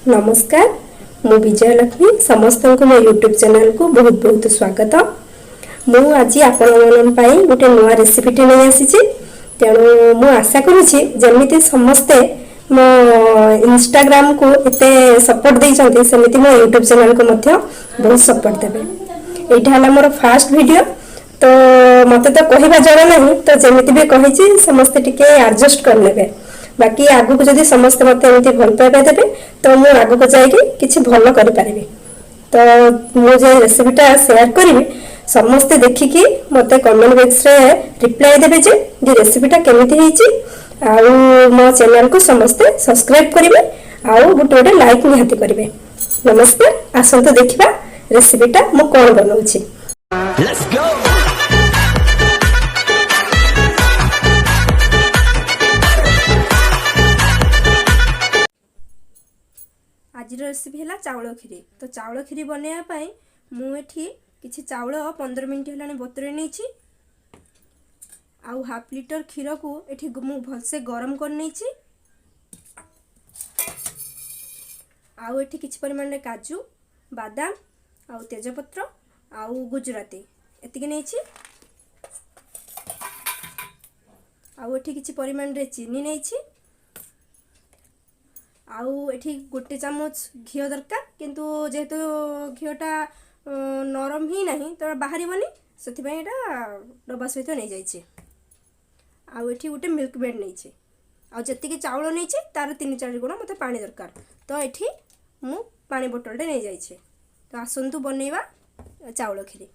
नमस्कार मु विजयलक्ष्मी समस्त को मो यूट्यूब चैनल को बहुत बहुत स्वागत। मु आज आपण गोटे नुआ रेसिपीटे नहीं आसी तेणु मु आशा करुँची जमी समस्ते मो इंस्टाग्राम को एते सपोर्ट देइछन्ती सेमिति मो यूट्यूब चैनल को मध्य बहुत सपोर्ट देबे। एटा हला मोर फर्स्ट वीडियो तो मते तो कहवा जरा नहीं तो जमिति भी कही समस्ते टिके एडजस्ट कर लेबे। बाकी आगु को जदि समस्त मत एमती भल पाइबा देबे तो मु आगु को जाइए किछि भल करि परिबे। तो मु जे रेसिपीटा शेयर करिवि समस्ते देखिकी मते कमेंट बॉक्स रे रिप्लाई देबे जे रेसिपीटा केमिति हिची आउ मो चैनल को समस्ते सब्सक्राइब करिवे आउ गोटे गोटे लाइक निहाती करिवे। नमस्कार आसंत देखिबा रेसिपीटा मु कोन बनाउछि। Let's go. आज रेसिपी है चाउल खीरी। तो चाउल खीरी बनवाई मुझे किसी चाउल 15 मिनट है बतुरे नहीं आउ हाफ लिटर क्षीर को एठी मु भलसे गरम कर नहीं आउ एठी किछि परिमाण रे काजू बादाम आउ तेजपत्र आउ गुजराती एतिके नहीं आउ एठी किछि परिमाण रे चीनी नहीं आउ एठी गोटे चामच घी दरकार किंतु जेहेतु घीटा नरम ही नहीं तो बाहर से डब्बा सहित नहीं जाइए। आउ एठी गोटे मिल्क मेड नहीं आउ जी चाउल नहीं तार 3-4 गुण मत पानी दरकार तो एठी मु पानी बोतलटे नहीं जाइए। तो आसंतु बनैबा चाउल खीरी।